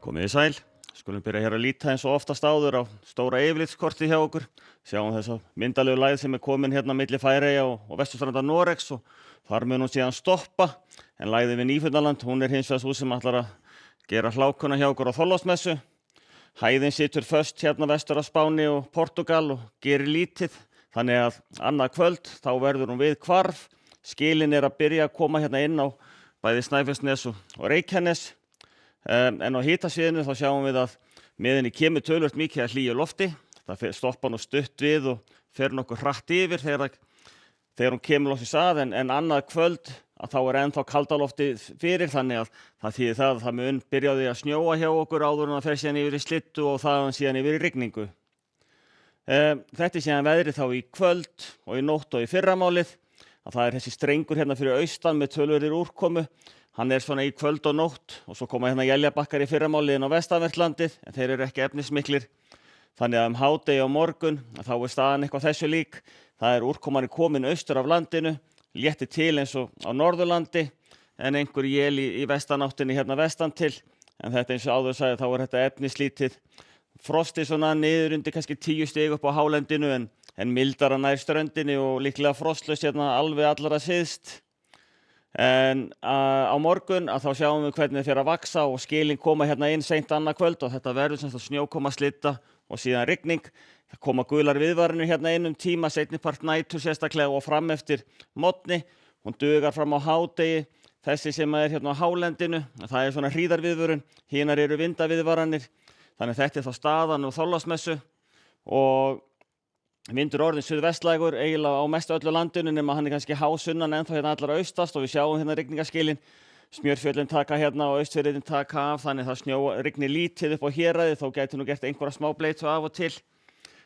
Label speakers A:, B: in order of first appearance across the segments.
A: Komið þið sæl. Skulum byrja hér að líta eins og oftast áður á stóra yfirlitskorti hjá okkur. Sjáum þessa myndalegu lægð sem komin hérna milli Færeyja og vesturstrandar Noregs og þar mun hún síðan stoppa. En lægðin við Nýfundnaland, hún hins vegar sú sem ætlar að gera hlákuna hjá okkur á Þorláksmessu. Hæðin situr föst hérna vestur á Spáni og Portúgal og gerir lítið. Þannig að annað kvöld þá verður hún við hvarf. Skilin að byrja að koma hérna inn á bæði Snæfellsnes og Reykjanes. En á hitasviðinu þá sjáum við að meðinni kemur töluvert mikið að hlýju lofti. Það stoppar nú stutt við og fer nokkuð hratt yfir þegar hún kemur loksins að, en annað kvöld að þá ennþá kaldalofti fyrir, þannig að það þýðir að það mun byrjaði að snjóa hjá okkur áður en það fer síðan yfir í slittu og þaðan síðan yfir í rigningu. Þetta síðan veðrið þá í kvöld og í nótt og í fyrramálið, að það þessi strengur hérna fyrir austan með töluverðir úrkomu. Hann svona í kvöld og nótt og svo koma hérna éljabakkar í fyrramálið inn á vestanvertlandið, en þeir eru ekki efnismiklir. Þannig að hádegi á morgun þá staðan eitthvað þessu lík. Það úrkoman komin austur af landinu, létti til eins og á Norðurlandi, en einhver él í vestanáttinni hérna vestan til. En þetta eins og áður sagði, þá þetta efnislítið. Frosti svona niður undir kannski 10 stig upp á hálendinu, en mildara nær ströndinni og líklega frostlaust hérna alveg allra syðst. En á morgun að þá sjáum við hvernig þeir að vaksa og skilin koma hérna inn seint annað kvöld og þetta verður sem sagt snjókoma, slitta og síðan rigning. Það koma gular viðvaranir hérna inn tíma, seinnipart nætur sérstaklega og fram eftir morgni. Hún dugar fram á hádegi, þessi sem hérna á hálendinu, það svona hríðarviðvörun, hinar eru vindaviðvaranir. Þannig þetta þá staðan og Þorláksmessu og vindur orðinn suðvestlægur eiginlega á mestu öllu landinu nema hann kannski hásunnan ennþá hérna allar austast og við sjáum hérna rigningaskilin. Smjörfjöllin taka hérna og Austfirðin taka af, þannig það rignir lítið upp á héraði, þó gæti nú gert einhverja smá bleitu af og til.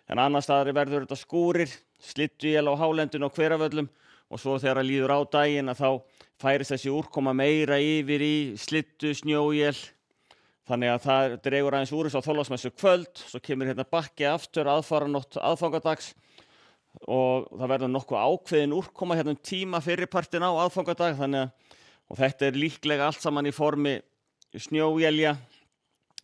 A: En annars staðar verður þetta skúrir, slydduél á hálendinu og Hveravöllum og svo þegar það líður á daginn að þá færist þessi úrkoma meira yfir í slyddu, snjóél. Þannig að það dregur aðeins úr þessu á Þorláksmessu kvöld, svo kemur hérna bakki aftur aðfaranótt aðfangadags og það verður nokkuð ákveðin úrkoma hérna tíma fyrripartin á aðfangadag, og þetta líklega allt saman í formi snjóélja,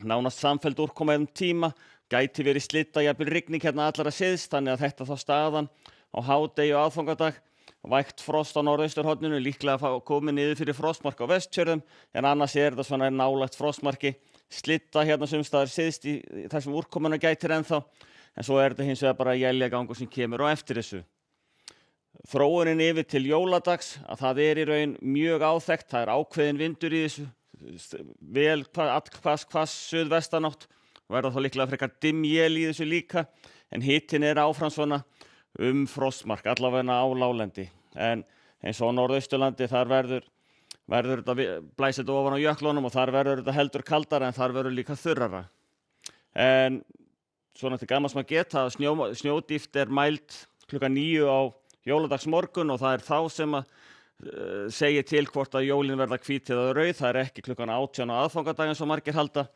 A: nánast samfelld úrkoma tíma, gæti verið slitta, jafnvel rigning hérna allra syðst, þannig að þetta þá staðan á hádegi og aðfangadag. Vægt frost á norðausturhorninu, líklega komið niður fyrir frostmark á Vestfjörðum, en annars þetta svona nálægt frostmarki. Slitta hérna sumstaðar syðst í þessum úrkomuna gætir ennþá, en svo þetta hins vegar bara éljagangur sem kemur á eftir þessu. Þróunin yfir til jóladags, að það í raun mjög áþekkt, það ákveðin vindur í þessu, vel hvass suðvestanátt, og verða þá líklega frekar dimm él í þessu líka, en hitinn áfram svona frostmark, allavega á láglendi. En eins og á Norðausturlandi þar verður þetta blæsið ofan á jöklunum og þar verður þetta heldur kaldara en þar verður líka þurrara. En svona til gamans maður geta að snjódýpt mæld klukkan 9 á jóladagsmorgun og það þá sem að segir til hvort að jólin verða hvít eða rauð. Það ekki klukkan 18 á aðfangadag eins og margir halda,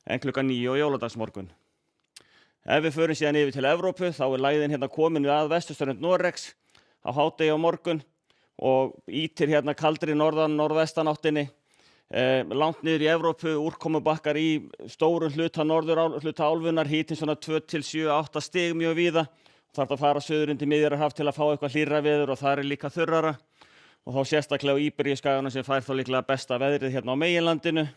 A: en klukkan 9 á jóladagsmorgun. Ef við förum síðan yfir til Evrópu, þá lægðin hérna komin að vesturströnd Noregs á hádegi á morgun og ítir hérna kaldri norðvestanáttinni. Langt niður í Evrópu, úrkomubakkar í stórum hluta hluta álfunnar, hitinn svona 2 til 7, 8 stig mjög víða. Þarf að fara suður undir Miðjarðarhaf til að fá eitthvað hlýrra veður og það líka þurrara. Og þá sérstaklega á Íberíuskaganum sem fær þá líklega besta veðrið hérna á meginlandinu.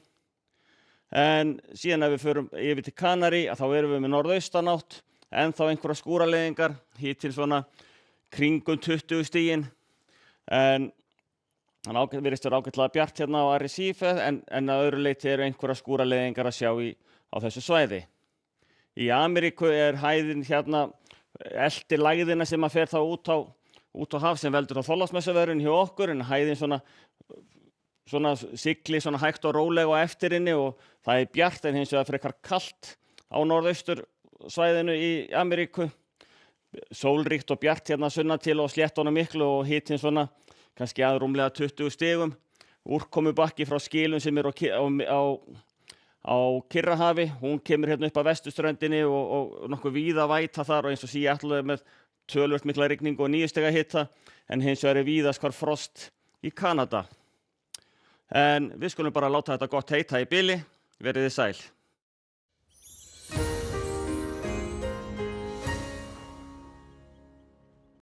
A: En síðan ef við förum yfir til Kanarí, þá erum við með norðaustanátt, ennþá einhverja skúraleiðingar, hitinn svona kringum 20 stigin. En það virðist vera ágætlega bjart hérna á Arrecife, en að öðru leyti eru einhverja skúraleiðingar að sjá á þessu svæði. Í Ameríku hæðin hérna elti lægðina sem að fer þá út á haf sem veldur á Þorláksmessuveðrun hjá okkur, en hæðin svona sigli svona hægt og rólega á eftirinni og það bjart en hins vegar frekar kalt á norðaustursvæðinu í Ameríku. Sólríkt og bjart hérna sunnan til og sléttunum miklu og hitinn svona kannski rúmlega 20 stigum. Úrkomubakki frá skilum sem á Kyrrahafi, hún kemur hérna upp að vesturströndinni og nokkuð víða væta þar og eins og Seattle með töluvert mikla rigningu og 9 stiga hita, en hins vegar víðast hvar frost í Kanada. En við skulum bara láta þetta gott heita í bili. Verið þið sæl.